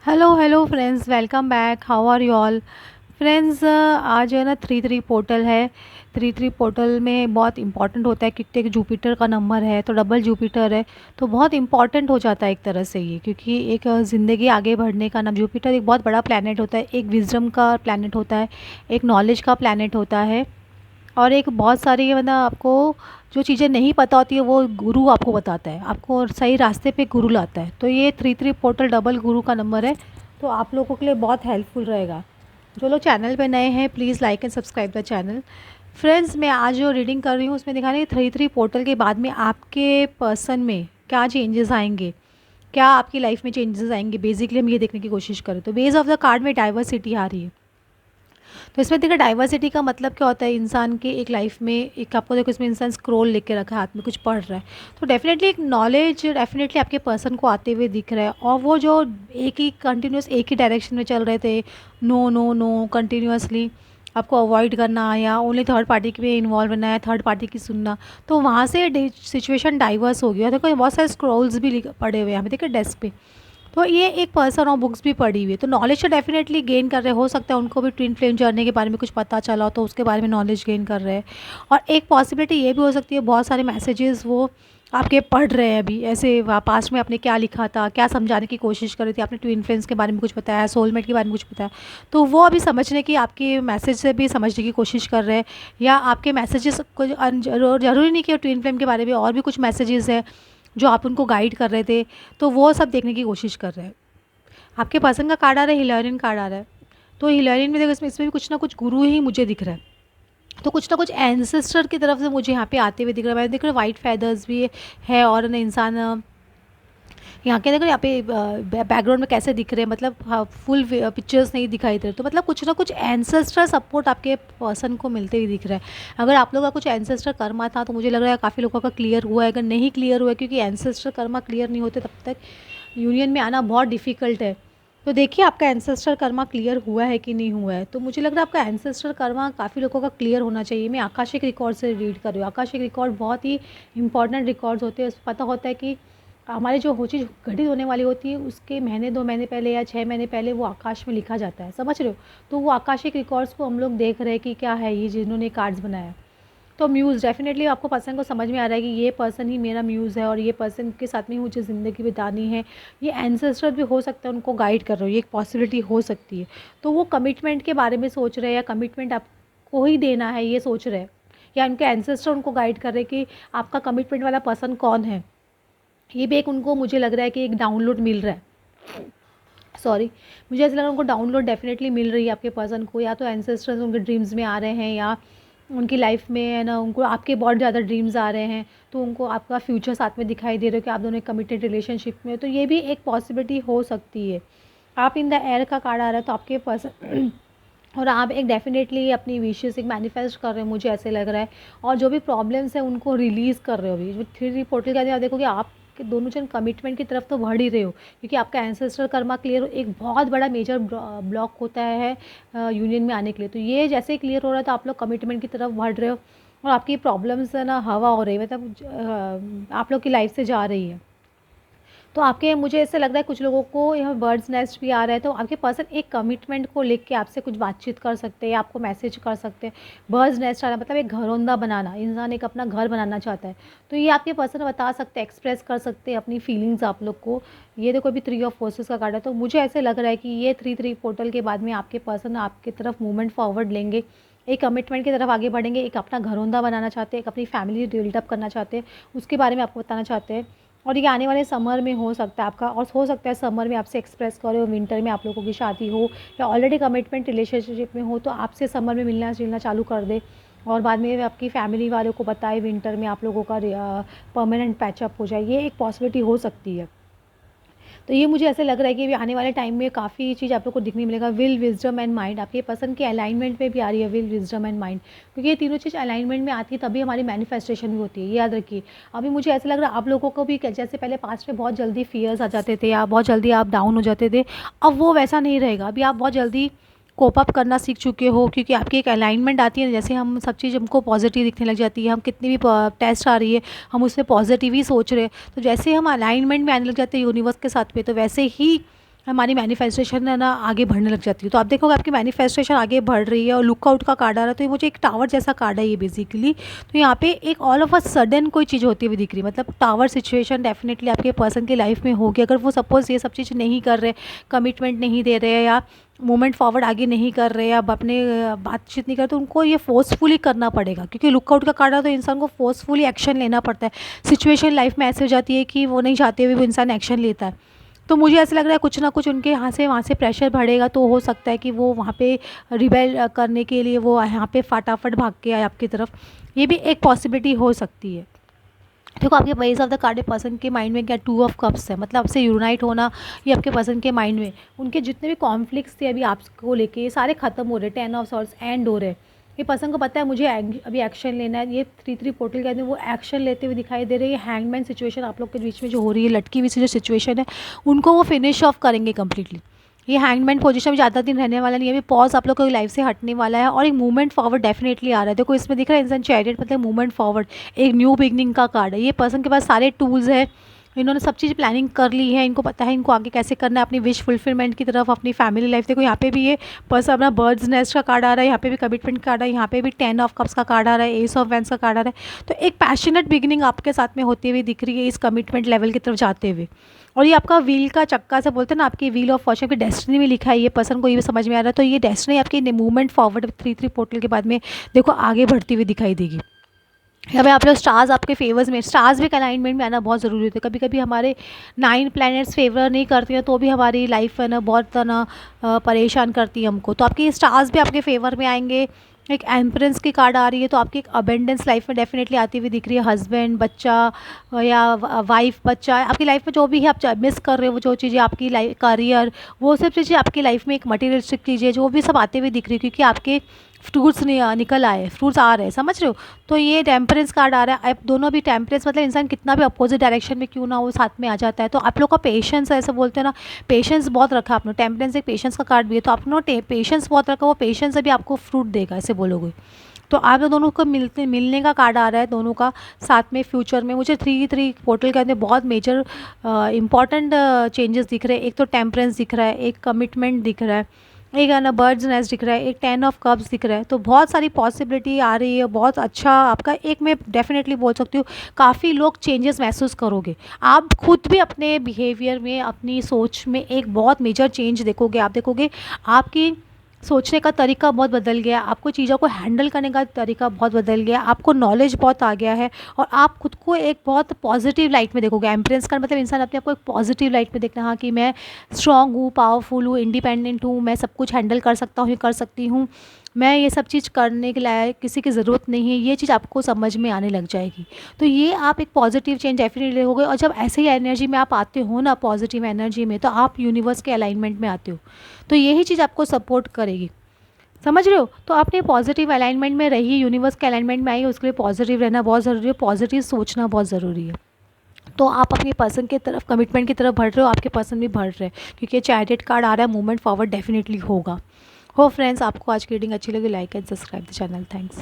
Hello hello friends, welcome back. How are you all friends. आज है ना 3-3 portal है। 3-3 पोर्टल में बहुत इंपॉर्टेंट होता है क्योंकि एक जुपिटर का नंबर है तो डबल जुपिटर है, तो बहुत इंपॉर्टेंट हो जाता है एक तरह से ये, क्योंकि एक ज़िंदगी आगे बढ़ने का नाम जुपिटर एक बहुत बड़ा प्लैनेट होता है, एक विजडम का प्लैनेट होता है, एक नॉलेज का प्लैनेट होता है, और एक बहुत सारी मतलब आपको जो चीज़ें नहीं पता होती है वो गुरु आपको बताता है, आपको सही रास्ते पे गुरु लाता है। तो ये 3-3 पोर्टल डबल गुरु का नंबर है, तो आप लोगों के लिए बहुत हेल्पफुल रहेगा। जो लोग चैनल पे नए हैं please like and subscribe the channel. Friends, मैं आज जो रीडिंग कर रही हूँ उसमें दिखा रही है 3-3 पोर्टल के बाद में आपके पर्सन में क्या चेंजेस आएंगे, क्या आपकी लाइफ में चेंजेस आएंगे। बेसिकली हम ये देखने की कोशिश करें तो बेस ऑफ द कार्ड में डाइवर्सिटी आ रही है। तो इसमें देखिए डाइवर्सिटी का मतलब क्या होता है, इंसान के एक लाइफ में एक आपको देखो इसमें इंसान स्क्रॉल लेके रखा है, हाथ में कुछ पढ़ रहा है, तो डेफिनेटली एक नॉलेज डेफिनेटली आपके पर्सन को आते हुए दिख रहा है। और वो जो एक ही कंटिन्यूस एक ही डायरेक्शन में चल रहे थे, नो नो नो कंटिन्यूसली आपको अवॉइड करना या ओनली थर्ड पार्टी के में इन्वॉल्व होना है, थर्ड पार्टी की सुनना, तो वहाँ से सिचुएशन डाइवर्स हो गया। देखो बहुत सारे स्क्रॉल्स भी पड़े हुए हैं यहाँ पे, देखिए डेस्क पे। तो ये एक पर्सन और बुक्स भी पढ़ी हुई है, तो नॉलेज तो डेफिनेटली गेन कर रहे हो सकता है उनको भी ट्विन फ्लेम जर्नी के बारे में कुछ पता चला हो तो उसके बारे में नॉलेज गेन कर रहे हैं। और एक पॉसिबिलिटी ये भी हो सकती है बहुत सारे मैसेजेस वो आपके पढ़ रहे हैं अभी, ऐसे पास्ट में आपने क्या लिखा था, क्या समझाने की कोशिश करी थी, आपने ट्विन फ्लेम्स के बारे में कुछ बताया, सोलमेट के बारे में कुछ बताया, तो वो अभी समझने की आपके मैसेज से भी समझने की कोशिश कर रहे हैं। या आपके मैसेजेस कुछ जरूरी नहीं कि ट्विन फ्लेम के बारे में और भी कुछ मैसेजेस है जो आप उनको गाइड कर रहे थे, तो वो सब देखने की कोशिश कर रहे हैं। आपके पर्सन का कार्ड आ रहा है, हिलरियन कार्ड आ रहा है, तो हिलरियन में देखो इसमें भी कुछ ना कुछ गुरु ही मुझे दिख रहा है, तो कुछ ना कुछ एंसेस्टर की तरफ से मुझे यहाँ पे आते हुए दिख रहा है। मैं देख रहा हूँ वाइट फैदर्स भी है और ना इंसान यहाँ के देखो यहाँ पे बैकग्राउंड में कैसे दिख रहे हैं, मतलब हाँ, फुल पिक्चर्स नहीं दिखाई दे रहे, तो मतलब कुछ ना कुछ एंसेस्टर सपोर्ट आपके पर्सन को मिलते ही दिख रहा है। अगर आप लोगों का कुछ एंसेस्टर कर्मा था तो मुझे लग रहा है काफ़ी लोगों का क्लियर हुआ है। अगर नहीं क्लियर हुआ है, क्योंकि एंसेस्टर कर्मा क्लियर नहीं होते तब तक यूनियन में आना बहुत डिफ़िकल्ट है। तो देखिए आपका एंसेस्टर कर्मा क्लियर हुआ है कि नहीं हुआ है, तो मुझे लग रहा है आपका एंसेस्टर कर्मा काफ़ी लोगों का क्लियर होना चाहिए। मैं आकाशिक रिकॉर्ड से रीड कर रही हूँ। आकाशिक रिकॉर्ड बहुत ही इंपॉर्टेंट रिकॉर्ड्स होते हैं, उसमें पता होता है कि हमारी जो हो चीज़ घटित होने वाली होती है उसके महीने 2 महीने पहले या 6 महीने पहले वो आकाश में लिखा जाता है, समझ रहे हो। तो वो आकाशिक रिकॉर्ड्स को हम लोग देख रहे हैं कि क्या है ये जिन्होंने कार्ड्स बनाया। तो म्यूज़ डेफिनेटली आपको पर्सन को समझ में आ रहा है कि ये पर्सन ही मेरा म्यूज़ है और ये पर्सन के साथ में मुझे ज़िंदगी बितानी है। ये एंसेस्टर भी हो सकता है उनको गाइड कर रहे हो, ये एक पॉसिबिलिटी हो सकती है। तो वो कमिटमेंट के बारे में सोच रहे हैं या कमिटमेंट आपको ही देना है ये सोच रहे हैं, या उनके एंसेस्टर उनको गाइड कर रहे हैं कि आपका कमिटमेंट वाला पर्सन कौन है। ये भी एक उनको मुझे लग रहा है कि एक डाउनलोड मिल रहा है, सॉरी, मुझे ऐसा लग रहा है उनको डाउनलोड डेफिनेटली मिल रही है आपके पर्सन को, या तो एंसेस्टर्स उनके ड्रीम्स में आ रहे हैं या उनकी लाइफ में है ना उनको आपके बहुत ज़्यादा ड्रीम्स आ रहे हैं, तो उनको आपका फ्यूचर साथ में दिखाई दे रहा है कि आप दोनों एक कमिटेड रिलेशनशिप में हो, तो ये भी एक पॉसिबिलिटी हो सकती है। आप इन द एयर का कार्ड आ रहा है तो आपके पर्सन और आप एक डेफिनेटली अपनी विशेस एक मैनिफेस्ट कर रहे हो, मुझे ऐसे लग रहा है, और जो भी प्रॉब्लम्स हैं उनको रिलीज़ कर रहे हो। अभी 3 पोर्टल के अंदर आप देखोगे आप कि दोनों जन कमिटमेंट की तरफ तो बढ़ ही रहे हो, क्योंकि आपका एंसेस्टर कर्मा क्लियर हो एक बहुत बड़ा मेजर ब्लॉक होता है यूनियन में आने के लिए। तो ये जैसे ही क्लियर हो रहा है तो आप लोग कमिटमेंट की तरफ बढ़ रहे हो और आपकी प्रॉब्लम्स है ना हवा हो रही है, मतलब आप लोग की लाइफ से जा रही है। तो आपके मुझे ऐसे लग रहा है कुछ लोगों को यहाँ बर्ड्स नेस्ट भी आ रहा है, तो आपके पर्सन एक कमिटमेंट को लेके आपसे कुछ बातचीत कर सकते हैं या आपको मैसेज कर सकते हैं। बर्ड्स नेस्ट आ रहा है मतलब एक घरौंदा बनाना, इंसान एक अपना घर बनाना चाहता है, तो ये आपके पर्सन बता सकते हैं, एक्सप्रेस कर सकते हैं अपनी फीलिंग्स आप लोग को। ये देखो भी 3 ऑफ फोर्सेस का कार्ड है, तो मुझे ऐसे लग रहा है कि ये 3-3 पोर्टल के बाद में आपके पर्सन आपकी तरफ मूवमेंट फॉरवर्ड लेंगे, एक कमिटमेंट की तरफ आगे बढ़ेंगे, एक अपना घरौंदा बनाना चाहते हैं, एक अपनी फैमिली बिल्डअप करना चाहते हैं, उसके बारे में आपको बताना चाहते हैं। और ये आने वाले समर में हो सकता है आपका, और हो सकता है समर में आपसे एक्सप्रेस करे हो, विंटर में आप लोगों की शादी हो या ऑलरेडी कमिटमेंट रिलेशनशिप में हो तो आपसे समर में मिलना जुलना चालू कर दे, और बाद में आपकी फैमिली वालों को बताए विंटर में आप लोगों का परमानेंट पैचअप हो जाए। ये एक पॉसिबिलिटी हो सकती है। तो ये मुझे ऐसे लग रहा है कि आने वाले टाइम में काफ़ी चीज़ आप लोग को दिखने मिलेगा। विल, विजडम एंड माइंड आपके पसंद के अलाइनमेंट में भी आ रही है, विल, विजडम एंड माइंड, क्योंकि ये तीनों चीज़ अलाइनमेंट में आती है तभी हमारी मैनिफेस्टेशन भी होती है, ये याद रखिए। अभी मुझे ऐसा लग रहा है आप लोगों को भी जैसे पहले पास्ट में बहुत जल्दी फियर्स आ जाते थे या बहुत जल्दी आप डाउन हो जाते थे, अब वो वैसा नहीं रहेगा। अभी आप बहुत जल्दी कोप अप करना सीख चुके हो, क्योंकि आपकी एक अलाइनमेंट आती है, जैसे हम सब चीज़ हमको पॉजिटिव दिखने लग जाती है, हम कितनी भी टेस्ट आ रही है हम उससे पॉजिटिव ही सोच रहे हैं, तो जैसे हम अलाइनमेंट में आने लग जाते हैं यूनिवर्स के साथ में, तो वैसे ही हमारी मैनिफेस्टेशन है ना आगे बढ़ने लग जाती है। तो आप देखोगे आपकी मैनिफेस्टेशन आगे बढ़ रही है और लुकआउट का कार्ड आ रहा है, तो ये मुझे एक टावर जैसा कार्ड है ये बेसिकली। तो यहाँ पे एक ऑल ऑफ अ सडन कोई चीज़ होती हुई दिख रही है, मतलब टावर सिचुएशन डेफिनेटली आपके पर्सन की लाइफ में होगी। अगर वो सपोज़ ये सब चीज़ नहीं कर रहे, कमिटमेंट नहीं दे रहे, या मूवमेंट फॉरवर्ड आगे नहीं कर रहे, अब अपने बातचीत नहीं करते, तो उनको ये फोर्सफुली करना पड़ेगा, क्योंकि लुकआउट का कार्ड है तो इंसान को फोर्सफुली एक्शन लेना पड़ता है। सिचुएशन लाइफ में ऐसे हो जाती है कि वो नहीं चाहते हुए वो इंसान एक्शन लेता है। तो मुझे ऐसा लग रहा है कुछ ना कुछ उनके यहाँ से वहाँ से प्रेशर बढ़ेगा, तो हो सकता है कि वो वहाँ पे रिबेल करने के लिए वो यहाँ पे फटाफट भाग के आए आपकी तरफ। ये भी एक पॉसिबिलिटी हो सकती है। देखो आपके base of the card person के माइंड में क्या 2 ऑफ कप्स है, मतलब आपसे यूनाइट होना, ये आपके पर्सन के माइंड में उनके जितने भी कॉन्फ्लिक्ट्स थे अभी आपको लेके ये सारे खत्म हो रहे, 10 ऑफ सॉर्ड्स एंड हो रहे। ये पर्सन को पता है मुझे अभी एक्शन लेना है। ये 3-3 पोर्टल कहते हैं वो एक्शन लेते हुए दिखाई दे रही है। हैंगमैन सिचुएशन आप लोग के बीच में जो हो रही है, लटकी हुई सी जो सिचुएशन है, उनको वो फिनिश ऑफ करेंगे कम्प्लीटली। ये हैंगमैन पोजीशन में ज़्यादा दिन रहने वाला नहीं है, अभी पॉज आप लोग को लाइफ से हटने वाला है और एक मूवमेंट फॉरवर्ड डेफिनेटली आ रहा है। देखो इसमें दिख रहा है इंसान चैरियट, मतलब मूवमेंट फॉरवर्ड, एक न्यू बिगनिंग का कार्ड है। ये पर्सन के पास सारे टूल्स है, इन्होंने सब चीज़ प्लानिंग कर ली है, इनको पता है इनको आगे कैसे करना है अपनी विश फुलफिलमेंट की तरफ, अपनी फैमिली लाइफ। देखो यहाँ पे भी ये पर्सन अपना बर्ड्स नेस्ट का कार्ड आ रहा है, यहाँ पे भी कमिटमेंट कार्ड है, यहाँ पे भी 10 ऑफ कप्स का कार्ड आ रहा है, एस ऑफ वैंस का कार्ड आ रहा है। तो एक पैशनेट बिगिनिंग आपके साथ में होती हुई दिख रही है इस कमिटमेंट लेवल की तरफ जाते हुए। और ये आपका व्हील का चक्का से बोलते हैं ना, आपकी व्हील ऑफ फॉर्चून की डेस्टिनी में लिखा है, ये पर्सन को ये भी समझ में आ रहा है। तो ये डेस्टिनी आपकी मूवमेंट फॉरवर्ड 3-3 पोर्टल के बाद में देखो आगे बढ़ती हुई दिखाई देगी। यहाँ पे आप लोग स्टार्स आपके फेवर्स में, स्टार्स भी अलाइनमेंट में आना बहुत ज़रूरी होता है। कभी कभी हमारे 9 प्लैनेट्स फेवर नहीं करती हैं तो भी हमारी लाइफ है ना बहुत ना परेशान करती है हमको। तो आपके स्टार्स भी आपके फेवर में आएंगे। एक एम्परेंस की कार्ड आ रही है, तो आपकी एक अबेंडेंस लाइफ में डेफिनेटली आती हुई दिख रही है। हस्बैंड, बच्चा या वाइफ, बच्चा, आपकी लाइफ में जो भी है आप मिस कर रहे हो, वो जो चीज़ें आपकी लाइफ, करियर, वो सब चीज़ें आपकी लाइफ में एक मटीरियलिस्टिक चीज़ें जो भी सब आते हुए दिख रही है, क्योंकि आपके फ्रूट्स निकल आए, फ्रूट्स आ रहे हैं, समझ रहे हो। तो ये टेम्परेंस कार्ड आ रहा है। आप दोनों भी टेम्परेंस, मतलब इंसान कितना भी अपोजिट डायरेक्शन में क्यों ना हो साथ में आ जाता है। तो आप लोग का पेशेंस है, ऐसे बोलते हैं ना, पेशेंस बहुत रखा आपने। टेम्परेंस एक पेशेंस का कार्ड भी है, तो आपने पेशेंस बहुत रखा, वो पेशेंस अभी आपको फ्रूट देगा, ऐसे बोलोगे। तो आप दोनों को मिलने का कार्ड आ रहा है, दोनों का साथ में फ्यूचर में। मुझे 3-3 पोर्टल के अंदर बहुत मेजर इंपॉर्टेंट चेंजेस दिख रहे हैं। एक तो टेम्परेंस दिख रहा है, एक कमिटमेंट दिख रहा है, एक है ना बर्ड्स नेस्ट दिख रहा है, एक 10 ऑफ कप्स दिख रहा है। तो बहुत सारी पॉसिबिलिटी आ रही है, बहुत अच्छा आपका एक, मैं डेफिनेटली बोल सकती हूँ काफ़ी लोग चेंजेस महसूस करोगे। आप खुद भी अपने बिहेवियर में, अपनी सोच में एक बहुत मेजर चेंज देखोगे। आप देखोगे आपकी सोचने का तरीका बहुत बदल गया, आपको चीज़ों को हैंडल करने का तरीका बहुत बदल गया, आपको नॉलेज बहुत आ गया है, और आप खुद को एक बहुत पॉजिटिव लाइट में देखोगे। एम्परेंस का मतलब इंसान अपने आप को एक पॉजिटिव लाइट में देखना, हाँ कि मैं स्ट्रांग हूँ, पावरफुल हूँ, इंडिपेंडेंट हूँ, मैं सब कुछ हैंडल कर सकता हूँ, कर सकती हूँ, मैं ये सब चीज़ करने के लायक किसी की ज़रूरत नहीं है, ये चीज़ आपको समझ में आने लग जाएगी। तो ये आप एक पॉजिटिव चेंज डेफिनेटली होगे। और जब ऐसे ही एनर्जी में आप आते हो ना, पॉजिटिव एनर्जी में, तो आप यूनिवर्स के अलाइनमेंट में आते हो, तो यही चीज़ आपको सपोर्ट करेगी, समझ रहे हो। तो आपने पॉजिटिव अलाइनमेंट में रही, यूनिवर्स के अलाइनमेंट में आई, उसके लिए पॉजिटिव रहना बहुत ज़रूरी है, पॉजिटिव सोचना बहुत ज़रूरी है। तो आप अपने पर्सन की तरफ, कमिटमेंट की तरफ बढ़ रहे हो, आपके पर्सन भी बढ़ रहे हैं, क्योंकि चैरियट कार्ड आ रहा है, मूवमेंट फॉरवर्ड डेफिनेटली होगा। हो फ्रेंड्स, आपको आज की रीडिंग अच्छी लगी, like and subscribe the channel. Thanks.